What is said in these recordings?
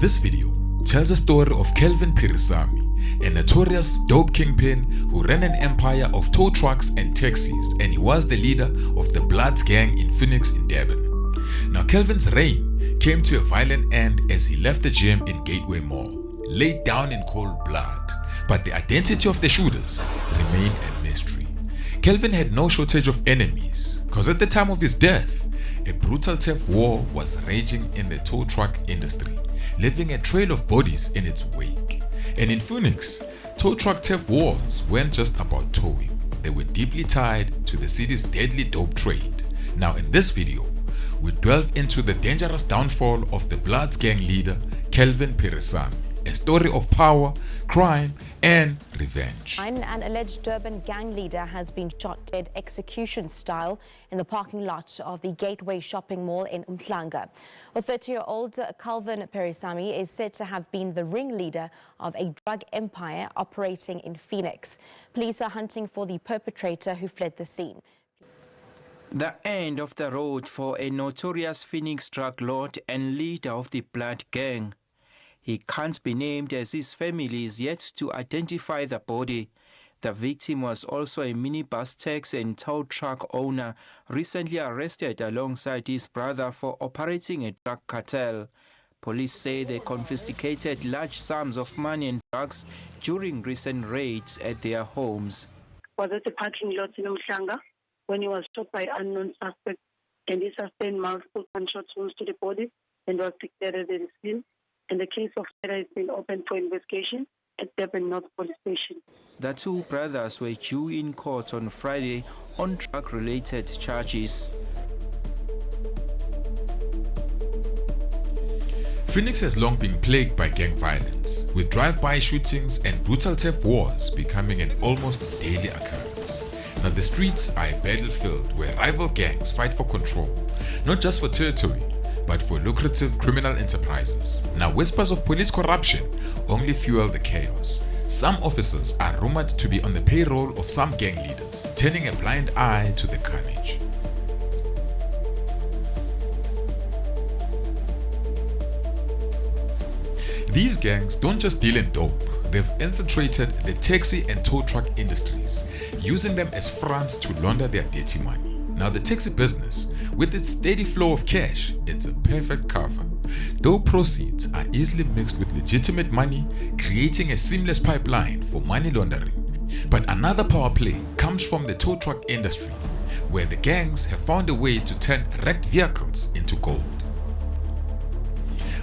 This video tells the story of Calvin Periasamy, a notorious dope kingpin who ran an empire of tow trucks and taxis, and he was the leader of the Bloodz gang in Phoenix in Durban. Now Calvin's reign came to a violent end as he left the gym in Gateway Mall, laid down in cold blood, but the identity of the shooters remained a mystery. Calvin had no shortage of enemies, because at the time of his death, a brutal theft war was raging in the tow truck industry, leaving a trail of bodies in its wake. And in Phoenix, tow truck theft wars weren't just about towing, they were deeply tied to the city's deadly dope trade. Now in this video, we delve into the dangerous downfall of the Bloodz gang leader, Calvin Periasamy, a story of power, crime, and revenge. An alleged Durban gang leader has been shot dead execution style in the parking lot of the Gateway shopping mall in Umhlanga. A 30-year-old Calvin Periasamy is said to have been the ringleader of a drug empire operating in Phoenix. Police are hunting for the perpetrator who fled the scene. The end of the road for a notorious Phoenix drug lord and leader of the Blood gang. He can't be named as his family is yet to identify the body. The victim was also a minibus taxi and tow truck owner, recently arrested alongside his brother for operating a drug cartel. Police say they confiscated large sums of money and drugs during recent raids at their homes. Was at the parking lot in Umhlanga when he was shot by unknown suspect, and he sustained multiple gunshot wounds to the body and was declared at the scene. And the case of murder has been open for investigation at Durban North Police Station. The two brothers were due in court on Friday on drug-related charges. Phoenix has long been plagued by gang violence, with drive-by shootings and brutal theft wars becoming an almost daily occurrence. Now the streets are a battlefield where rival gangs fight for control, not just for territory, but for lucrative criminal enterprises. Now whispers of police corruption only fuel the chaos. Some officers are rumored to be on the payroll of some gang leaders, turning a blind eye to the carnage. These gangs don't just deal in dope, they've infiltrated the taxi and tow truck industries, using them as fronts to launder their dirty money. Now the taxi business, with its steady flow of cash, it's a perfect cover. Dope proceeds are easily mixed with legitimate money, creating a seamless pipeline for money laundering. But another power play comes from the tow truck industry, where the gangs have found a way to turn wrecked vehicles into gold.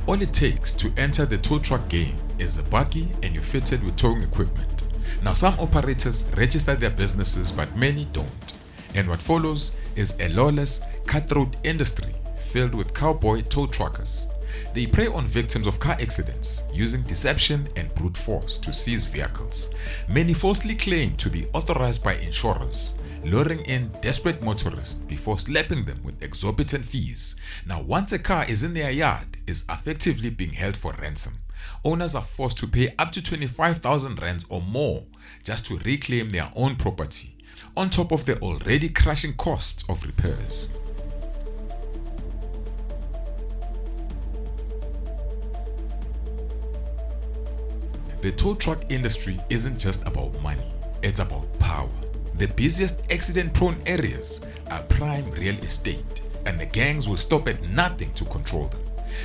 All it takes to enter the tow truck game is a buggy and you're fitted with towing equipment. Now some operators register their businesses, but many don't. And what follows is a lawless, cutthroat industry filled with cowboy tow truckers. They prey on victims of car accidents using deception and brute force to seize vehicles. Many falsely claim to be authorized by insurers, luring in desperate motorists before slapping them with exorbitant fees. Now once a car is in their yard, is effectively being held for ransom. Owners are forced to pay up to 25,000 rands or more just to reclaim their own property, on top of the already crushing costs of repairs. The tow truck industry isn't just about money, it's about power. The busiest accident-prone areas are prime real estate, and the gangs will stop at nothing to control them.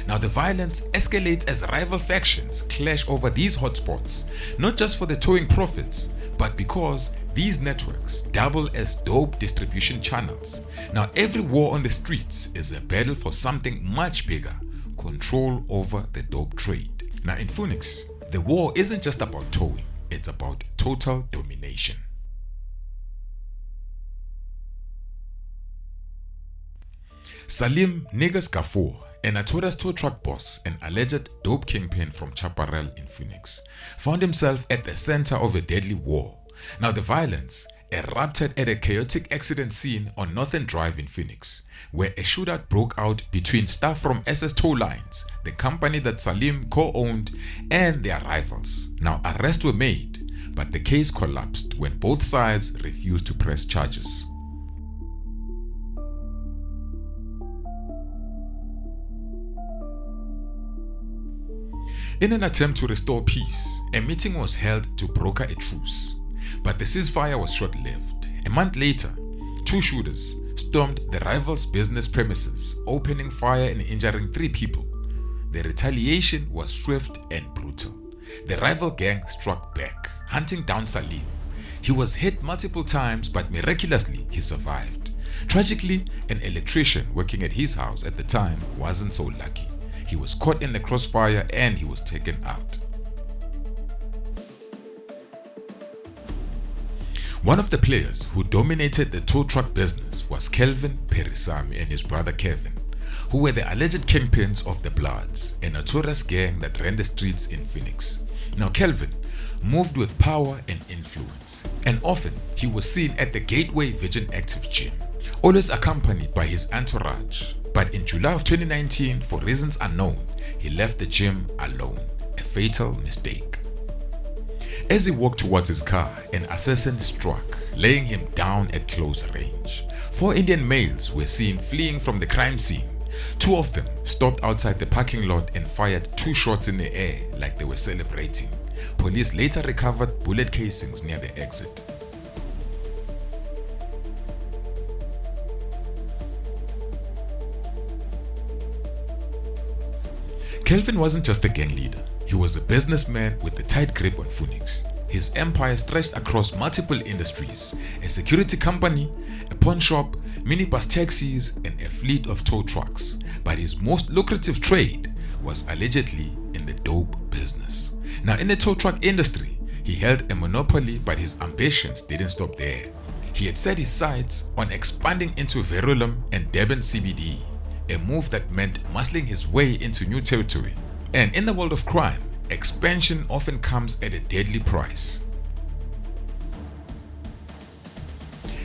Now the violence escalates as rival factions clash over these hotspots, not just for the towing profits, but because these networks double as dope distribution channels. Now every war on the streets is a battle for something much bigger: control over the dope trade. Now in Phoenix, the war isn't just about towing, it's about total domination. Salim Niggas Gafour, a notorious tow truck boss and alleged dope kingpin from Chaparral in Phoenix, found himself at the center of a deadly war. Now the violence erupted at a chaotic accident scene on Northern Drive in Phoenix, where a shootout broke out between staff from SS Tow Lines, the company that Salim co-owned, and their rivals. Now arrests were made, but the case collapsed when both sides refused to press charges. In an attempt to restore peace, a meeting was held to broker a truce, but the ceasefire was short-lived. A month later, two shooters stormed the rivals' business premises, opening fire and injuring 3 people. The retaliation was swift and brutal. The rival gang struck back, hunting down Salim. He was hit multiple times, but miraculously he survived. Tragically, an electrician working at his house at the time wasn't so lucky. He was caught in the crossfire and he was taken out. One of the players who dominated the tow truck business was Calvin Periasamy and his brother Kevin, who were the alleged kingpins of the Bloodz, a notorious gang that ran the streets in Phoenix. Now Calvin moved with power and influence, and often he was seen at the Gateway Vision Active Gym, always accompanied by his entourage. But in July of 2019, for reasons unknown, he left the gym alone, a fatal mistake. As he walked towards his car, an assassin struck, laying him down at close range. 4 Indian males were seen fleeing from the crime scene. 2 of them stopped outside the parking lot and fired 2 shots in the air like they were celebrating. Police later recovered bullet casings near the exit. Calvin wasn't just a gang leader. He was a businessman with a tight grip on Phoenix. His empire stretched across multiple industries: a security company, a pawn shop, minibus taxis, and a fleet of tow trucks. But his most lucrative trade was allegedly in the dope business. Now, in the tow truck industry, he held a monopoly, but his ambitions didn't stop there. He had set his sights on expanding into Verulam and Durban CBD, a move that meant muscling his way into new territory. And in the world of crime, expansion often comes at a deadly price.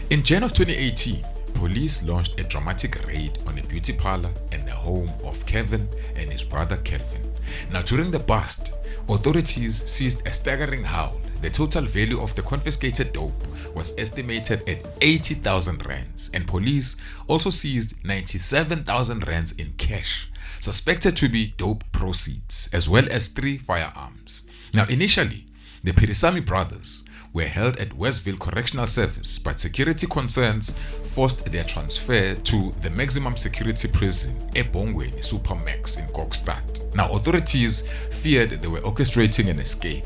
In Jan of 2018, police launched a dramatic raid on a beauty parlor and the home of Kevin and his brother Calvin. Now, during the bust, authorities seized a staggering haul. The total value of the confiscated dope was estimated at 80,000 rands, and police also seized 97,000 rands in cash, suspected to be dope proceeds, as well as 3 firearms. Now, initially, the Periasamy brothers were held at Westville Correctional Service, but security concerns forced their transfer to the maximum security prison, eBongweni Supermax in Kokstad. Now, authorities feared they were orchestrating an escape.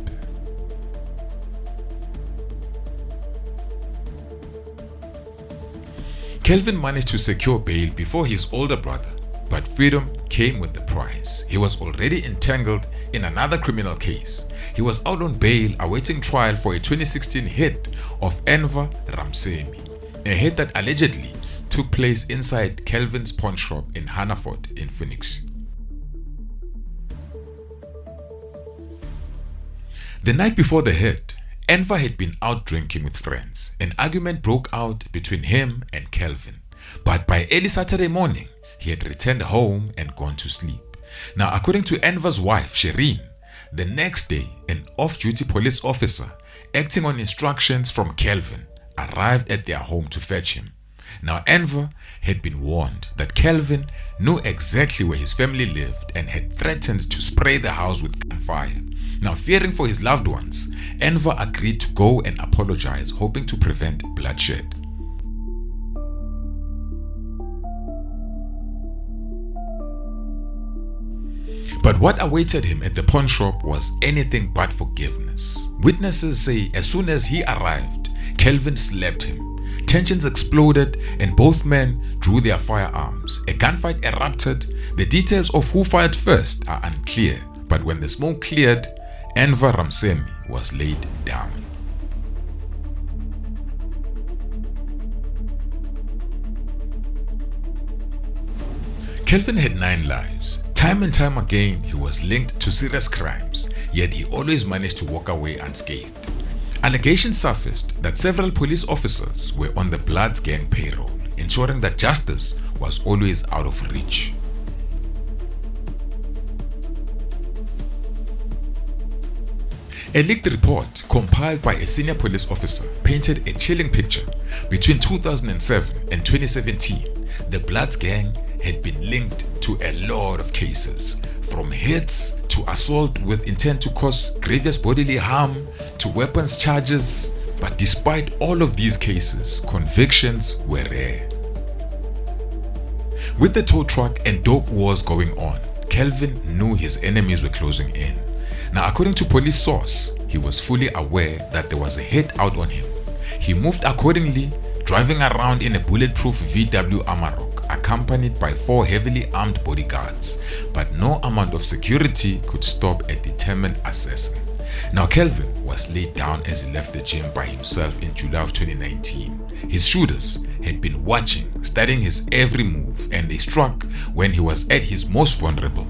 Calvin managed to secure bail before his older brother, but freedom came with the price. He was already entangled in another criminal case. He was out on bail awaiting trial for a 2016 hit of Enver Ramsemi, a hit that allegedly took place inside Calvin's pawn shop in Hannaford in Phoenix. The night before the hit, Enver had been out drinking with friends. An argument broke out between him and Calvin, but by early Saturday morning, he had returned home and gone to sleep. Now, according to Enver's wife, Shireen, the next day, an off-duty police officer, acting on instructions from Calvin, arrived at their home to fetch him. Now, Enver had been warned that Calvin knew exactly where his family lived and had threatened to spray the house with gunfire. Now, fearing for his loved ones, Enver agreed to go and apologize, hoping to prevent bloodshed. But what awaited him at the pawn shop was anything but forgiveness. Witnesses say as soon as he arrived, Calvin slapped him. Tensions exploded and both men drew their firearms. A gunfight erupted. The details of who fired first are unclear, but when the smoke cleared, Enver Ramsemi was laid down. Calvin had 9 lives. Time and time again, he was linked to serious crimes, yet he always managed to walk away unscathed. Allegations surfaced that several police officers were on the Bloodz gang payroll, ensuring that justice was always out of reach. A leaked report compiled by a senior police officer painted a chilling picture. Between 2007 and 2017, the Bloodz gang had been linked to a lot of cases, from hits to assault with intent to cause grievous bodily harm, to weapons charges. But despite all of these cases, convictions were rare. With the tow truck and dope wars going on, Calvin knew his enemies were closing in. Now, according to police source, he was fully aware that there was a hit out on him. He moved accordingly, driving around in a bulletproof VW Amarok, accompanied by 4 heavily armed bodyguards. But no amount of security could stop a determined assassin. Now, Calvin was laid down as he left the gym by himself in July of 2019. His shooters had been watching, studying his every move, and they struck when he was at his most vulnerable.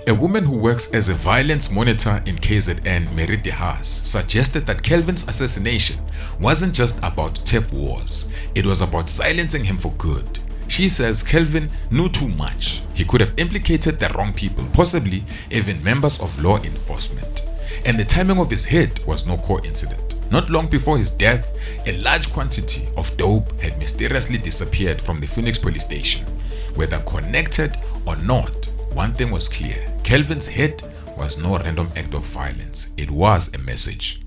A woman who works as a violence monitor in KZN, Mary DeHaas, suggested that Calvin's assassination wasn't just about turf wars, it was about silencing him for good. She says Calvin knew too much. He could have implicated the wrong people, possibly even members of law enforcement. And the timing of his hit was no coincidence. Not long before his death, a large quantity of dope had mysteriously disappeared from the Phoenix police station. Whether connected or not, one thing was clear. Calvin's hit was no random act of violence. It was a message.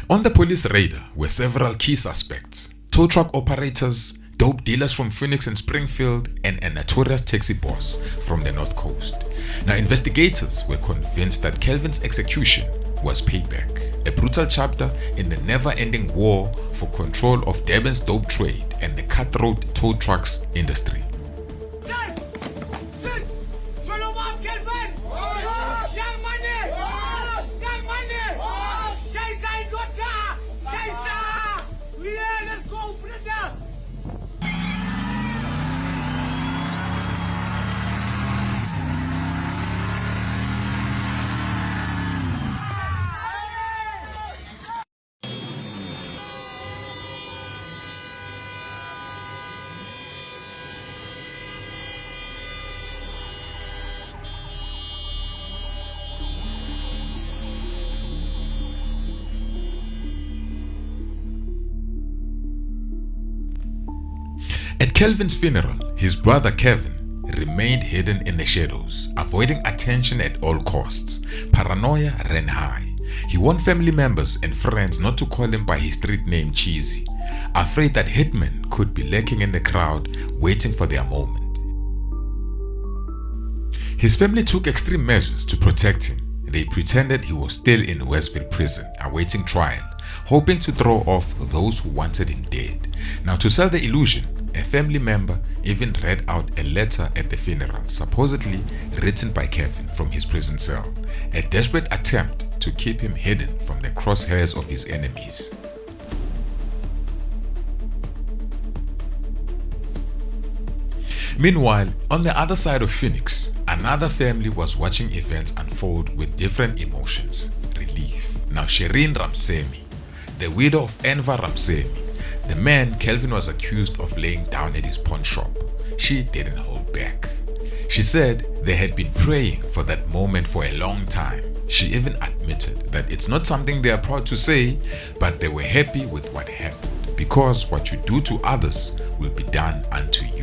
On the police radar were several key suspects: tow truck operators, dope dealers from Phoenix and Springfield, and a notorious taxi boss from the North Coast. Now, investigators were convinced that Calvin's execution was payback, a brutal chapter in the never-ending war for control of Durban's dope trade and the cutthroat tow trucks industry. At Calvin's funeral, his brother Kevin remained hidden in the shadows, avoiding attention at all costs. Paranoia ran high. He warned family members and friends not to call him by his street name Cheesy, afraid that hitmen could be lurking in the crowd waiting for their moment. His family took extreme measures to protect him. They pretended he was still in Westville prison awaiting trial, hoping to throw off those who wanted him dead. Now, to sell the illusion, a family member even read out a letter at the funeral, supposedly written by Kevin from his prison cell, a desperate attempt to keep him hidden from the crosshairs of his enemies. Meanwhile, on the other side of Phoenix, another family was watching events unfold with different emotions. Relief. Now, Shireen Ramsamy, the widow of Enver Ramsamy, the man Calvin was accused of laying down at his pawn shop, she didn't hold back. She said they had been praying for that moment for a long time. She even admitted that it's not something they are proud to say, but they were happy with what happened, because what you do to others will be done unto you.